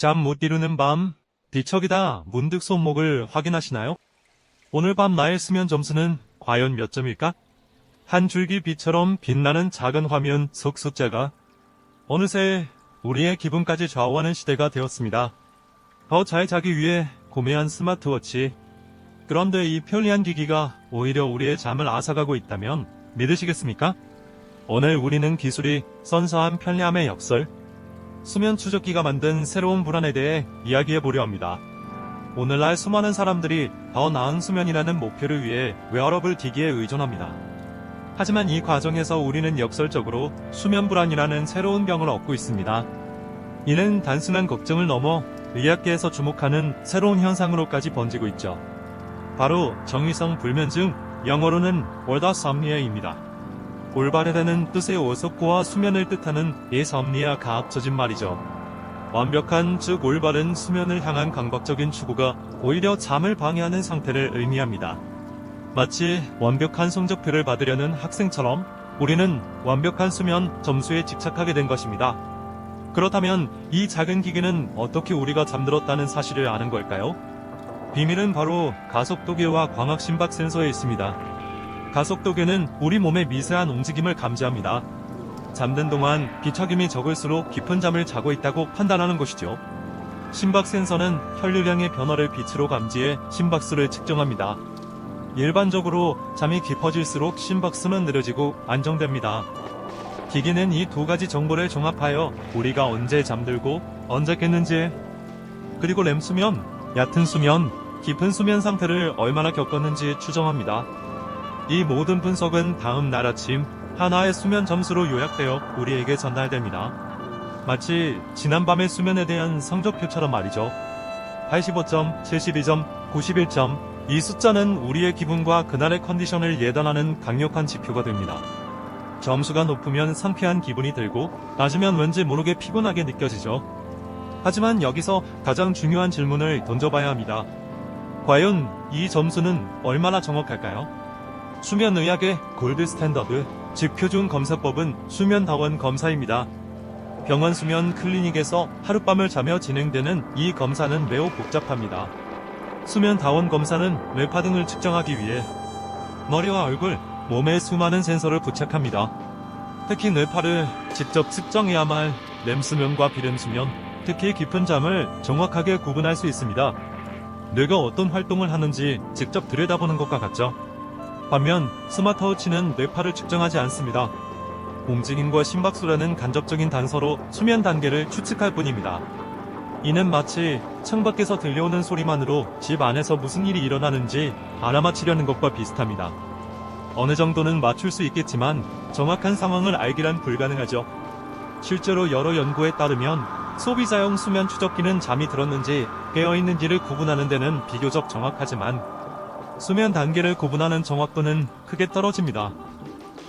잠 못 이루는 밤, 뒤척이다 문득 손목을 확인하시나요? 오늘 밤 나의 수면 점수는 과연 몇 점일까? 한 줄기 빛처럼 빛나는 작은 화면 속 숫자가 어느새 우리의 기분까지 좌우하는 시대가 되었습니다. 더 잘 자기 위해 구매한 스마트워치. 그런데 이 편리한 기기가 오히려 우리의 잠을 앗아가고 있다면 믿으시겠습니까? 오늘 우리는 기술이 선사한 편리함의 역설, 수면 추적기가 만든 새로운 불안에 대해 이야기해보려 합니다. 오늘날 수많은 사람들이 더 나은 수면이라는 목표를 위해 웨어러블 기기에 의존합니다. 하지만 이 과정에서 우리는 역설적으로 수면 불안이라는 새로운 병을 얻고 있습니다. 이는 단순한 걱정을 넘어 의학계에서 주목하는 새로운 현상으로까지 번지고 있죠. 바로 정의성 불면증, 영어로는 월더섬니아입니다. 올바르다는 뜻의 오석고와 수면을 뜻하는 예섬니아가 합쳐진 말이죠. 완벽한, 즉 올바른 수면을 향한 강박적인 추구가 오히려 잠을 방해하는 상태를 의미합니다. 마치 완벽한 성적표를 받으려는 학생처럼 우리는 완벽한 수면 점수에 집착하게 된 것입니다. 그렇다면 이 작은 기계는 어떻게 우리가 잠들었다는 사실을 아는 걸까요? 비밀은 바로 가속도계와 광학 심박 센서에 있습니다. 가속도계는 우리 몸의 미세한 움직임을 감지합니다. 잠든 동안 뒤척임이 적을수록 깊은 잠을 자고 있다고 판단하는 것이죠. 심박 센서는 혈류량의 변화를 빛으로 감지해 심박수를 측정합니다. 일반적으로 잠이 깊어질수록 심박수는 느려지고 안정됩니다. 기기는 이 두 가지 정보를 종합하여 우리가 언제 잠들고 언제 깼는지, 그리고 렘 수면, 얕은 수면, 깊은 수면 상태를 얼마나 겪었는지 추정합니다. 이 모든 분석은 다음 날 아침 하나의 수면 점수로 요약되어 우리에게 전달됩니다. 마치 지난밤의 수면에 대한 성적표처럼 말이죠. 85점, 72점, 91점. 이 숫자는 우리의 기분과 그날의 컨디션을 예단하는 강력한 지표가 됩니다. 점수가 높으면 상쾌한 기분이 들고 낮으면 왠지 모르게 피곤하게 느껴지죠. 하지만 여기서 가장 중요한 질문을 던져봐야 합니다. 과연 이 점수는 얼마나 정확할까요? 수면의학의 골드 스탠더드, 즉 표준 검사법은 수면다원 검사입니다. 병원 수면 클리닉에서 하룻밤을 자며 진행되는 이 검사는 매우 복잡합니다. 수면다원 검사는 뇌파 등을 측정하기 위해 머리와 얼굴, 몸에 수많은 센서를 부착합니다. 특히 뇌파를 직접 측정해야만 할 렘수면과 비렘수면, 특히 깊은 잠을 정확하게 구분할 수 있습니다. 뇌가 어떤 활동을 하는지 직접 들여다보는 것과 같죠. 반면 스마트워치는 뇌파를 측정하지 않습니다. 움직임과 심박수라는 간접적인 단서로 수면 단계를 추측할 뿐입니다. 이는 마치 창밖에서 들려오는 소리만으로 집 안에서 무슨 일이 일어나는지 알아맞히려는 것과 비슷합니다. 어느 정도는 맞출 수 있겠지만 정확한 상황을 알기란 불가능하죠. 실제로 여러 연구에 따르면 소비자용 수면 추적기는 잠이 들었는지 깨어있는지를 구분하는 데는 비교적 정확하지만 수면 단계를 구분하는 정확도는 크게 떨어집니다.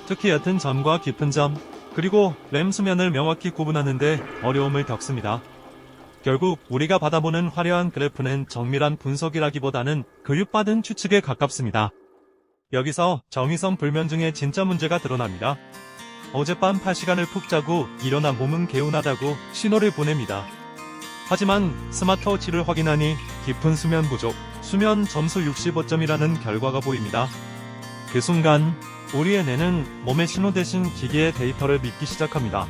특히 얕은 잠과 깊은 잠, 그리고 렘 수면을 명확히 구분하는데 어려움을 겪습니다. 결국 우리가 받아보는 화려한 그래프는 정밀한 분석이라기보다는 교육받은 추측에 가깝습니다. 여기서 정의성 불면증의 진짜 문제가 드러납니다. 어젯밤 8시간을 푹 자고 일어나 몸은 개운하다고 신호를 보냅니다. 하지만 스마트워치를 확인하니 깊은 수면 부족, 수면 점수 65점이라는 결과가 보입니다. 그 순간 우리의 뇌는 몸의 신호 대신 기계의 데이터를 믿기 시작합니다.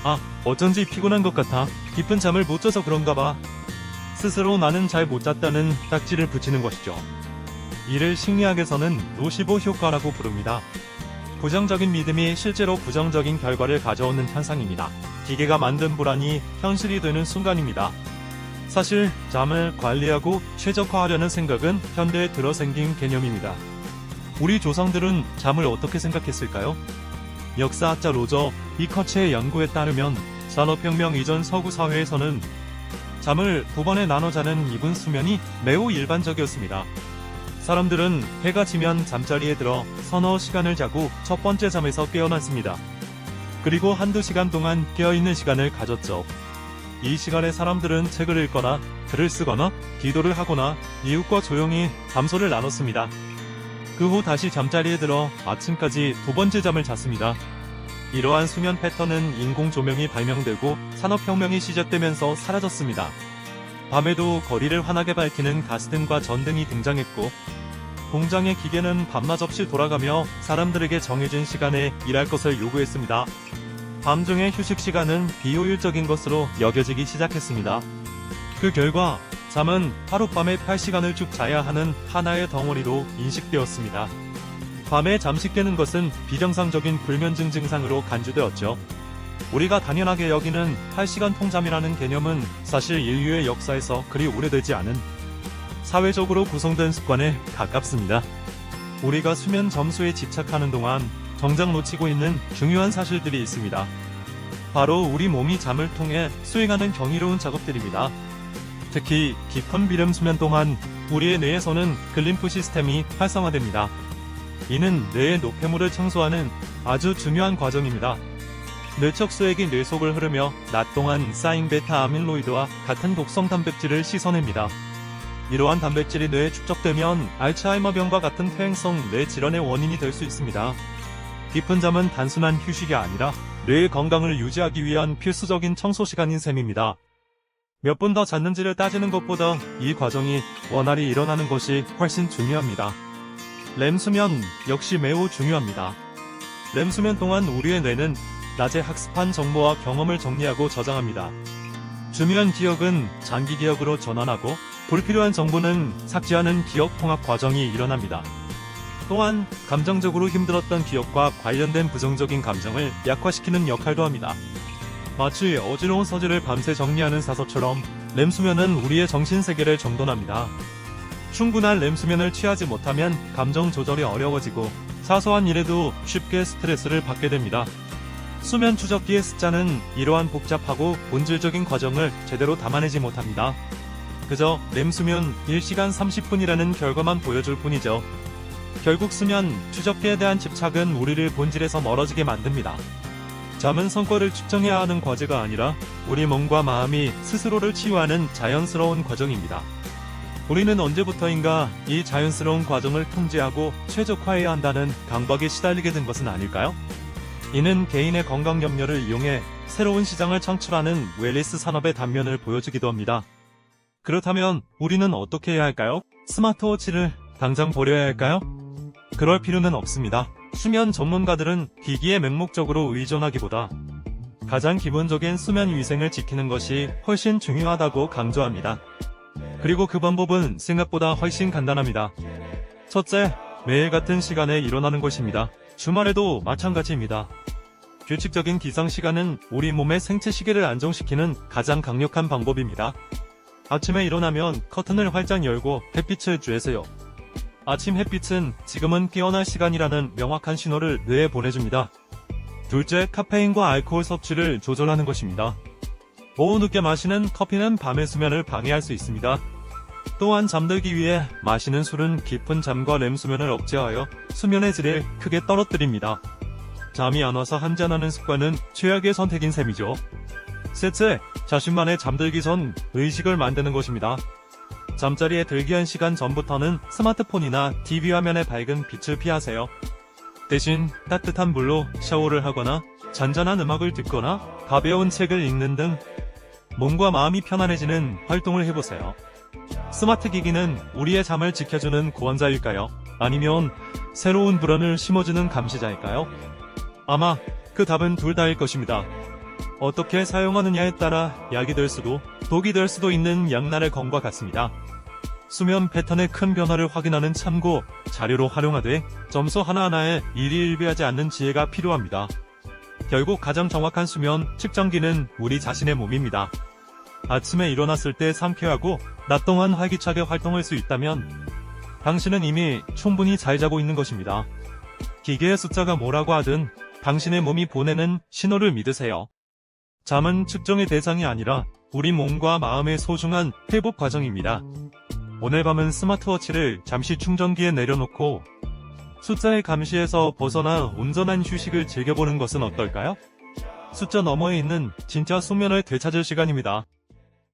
아, 어쩐지 피곤한 것 같아. 깊은 잠을 못 자서 그런가 봐. 스스로 나는 잘 못 잤다는 딱지를 붙이는 것이죠. 이를 심리학에서는 노시보 효과라고 부릅니다. 부정적인 믿음이 실제로 부정적인 결과를 가져오는 현상입니다. 기계가 만든 불안이 현실이 되는 순간입니다. 사실 잠을 관리하고 최적화하려는 생각은 현대에 들어 생긴 개념입니다. 우리 조상들은 잠을 어떻게 생각했을까요? 역사학자 로저 이커츠의 연구에 따르면 산업혁명 이전 서구 사회에서는 잠을 2번에 나눠 자는 이분 수면이 매우 일반적이었습니다. 사람들은 해가 지면 잠자리에 들어 서너 시간을 자고 첫 번째 잠에서 깨어났습니다. 그리고 한두 시간 동안 깨어있는 시간을 가졌죠. 이 시간에 사람들은 책을 읽거나 글을 쓰거나 기도를 하거나 이웃과 조용히 담소를 나눴습니다. 그 후 다시 잠자리에 들어 아침까지 두 번째 잠을 잤습니다. 이러한 수면 패턴은 인공 조명이 발명되고 산업혁명이 시작되면서 사라졌습니다. 밤에도 거리를 환하게 밝히는 가스등과 전등이 등장했고, 공장의 기계는 밤낮 없이 돌아가며 사람들에게 정해진 시간에 일할 것을 요구했습니다. 밤 중의 휴식 시간은 비효율적인 것으로 여겨지기 시작했습니다. 그 결과 잠은 하룻밤에 8시간을 쭉 자야 하는 하나의 덩어리로 인식되었습니다. 밤에 잠시 깨는 것은 비정상적인 불면증 증상으로 간주되었죠. 우리가 당연하게 여기는 8시간 통잠이라는 개념은 사실 인류의 역사에서 그리 오래되지 않은 사회적으로 구성된 습관에 가깝습니다. 우리가 수면 점수에 집착하는 동안 정작 놓치고 있는 중요한 사실들이 있습니다. 바로 우리 몸이 잠을 통해 수행하는 경이로운 작업들입니다. 특히 깊은 비렘 수면 동안 우리의 뇌에서는 글림프 시스템이 활성화됩니다. 이는 뇌의 노폐물을 청소하는 아주 중요한 과정입니다. 뇌척수액이 뇌 속을 흐르며 낮 동안 쌓인 베타 아밀로이드와 같은 독성 단백질을 씻어냅니다. 이러한 단백질이 뇌에 축적되면 알츠하이머병과 같은 퇴행성 뇌 질환의 원인이 될 수 있습니다. 깊은 잠은 단순한 휴식이 아니라 뇌의 건강을 유지하기 위한 필수적인 청소 시간인 셈입니다. 몇 분 더 잤는지를 따지는 것보다 이 과정이 원활히 일어나는 것이 훨씬 중요합니다. 렘 수면 역시 매우 중요합니다. 렘 수면 동안 우리의 뇌는 낮에 학습한 정보와 경험을 정리하고 저장합니다. 중요한 기억은 장기 기억으로 전환하고 불필요한 정보는 삭제하는 기억 통합 과정이 일어납니다. 또한 감정적으로 힘들었던 기억과 관련된 부정적인 감정을 약화시키는 역할도 합니다. 마치 어지러운 서재를 밤새 정리하는 사서처럼 렘 수면은 우리의 정신 세계를 정돈합니다. 충분한 렘 수면을 취하지 못하면 감정 조절이 어려워지고 사소한 일에도 쉽게 스트레스를 받게 됩니다. 수면 추적기의 숫자는 이러한 복잡하고 본질적인 과정을 제대로 담아내지 못합니다. 그저 렘 수면 1시간 30분이라는 결과만 보여줄 뿐이죠. 결국 수면 추적기에 대한 집착은 우리를 본질에서 멀어지게 만듭니다. 잠은 성과를 측정해야 하는 과제가 아니라 우리 몸과 마음이 스스로를 치유하는 자연스러운 과정입니다. 우리는 언제부터인가 이 자연스러운 과정을 통제하고 최적화해야 한다는 강박에 시달리게 된 것은 아닐까요? 이는 개인의 건강 염려를 이용해 새로운 시장을 창출하는 웰니스 산업의 단면을 보여주기도 합니다. 그렇다면 우리는 어떻게 해야 할까요? 스마트워치를 당장 버려야 할까요? 그럴 필요는 없습니다. 수면 전문가들은 기기에 맹목적으로 의존하기보다 가장 기본적인 수면 위생을 지키는 것이 훨씬 중요하다고 강조합니다. 그리고 그 방법은 생각보다 훨씬 간단합니다. 첫째, 매일 같은 시간에 일어나는 것입니다. 주말에도 마찬가지입니다. 규칙적인 기상 시간은 우리 몸의 생체 시계를 안정시키는 가장 강력한 방법입니다. 아침에 일어나면 커튼을 활짝 열고 햇빛을 쬐세요. 아침 햇빛은 지금은 깨어날 시간이라는 명확한 신호를 뇌에 보내줍니다. 둘째, 카페인과 알코올 섭취를 조절하는 것입니다. 오후 늦게 마시는 커피는 밤의 수면을 방해할 수 있습니다. 또한 잠들기 위해 마시는 술은 깊은 잠과 렘 수면을 억제하여 수면의 질을 크게 떨어뜨립니다. 잠이 안 와서 한잔하는 습관은 최악의 선택인 셈이죠. 셋째, 자신만의 잠들기 전 의식을 만드는 것입니다. 잠자리에 들기 1시간 전부터는 스마트폰이나 TV 화면의 밝은 빛을 피하세요. 대신 따뜻한 물로 샤워를 하거나 잔잔한 음악을 듣거나 가벼운 책을 읽는 등 몸과 마음이 편안해지는 활동을 해보세요. 스마트 기기는 우리의 잠을 지켜주는 구원자일까요? 아니면 새로운 불안을 심어주는 감시자일까요? 아마 그 답은 둘 다일 것입니다. 어떻게 사용하느냐에 따라 약이 될 수도 독이 될 수도 있는 양날의 검과 같습니다. 수면 패턴의 큰 변화를 확인하는 참고 자료로 활용하되 점수 하나하나에 일희일비하지 않는 지혜가 필요합니다. 결국 가장 정확한 수면 측정기는 우리 자신의 몸입니다. 아침에 일어났을 때 상쾌하고 낮 동안 활기차게 활동할 수 있다면 당신은 이미 충분히 잘 자고 있는 것입니다. 기계의 숫자가 뭐라고 하든 당신의 몸이 보내는 신호를 믿으세요. 잠은 측정의 대상이 아니라 우리 몸과 마음의 소중한 회복 과정입니다. 오늘 밤은 스마트워치를 잠시 충전기에 내려놓고 숫자의 감시에서 벗어나 온전한 휴식을 즐겨보는 것은 어떨까요? 숫자 너머에 있는 진짜 숙면을 되찾을 시간입니다.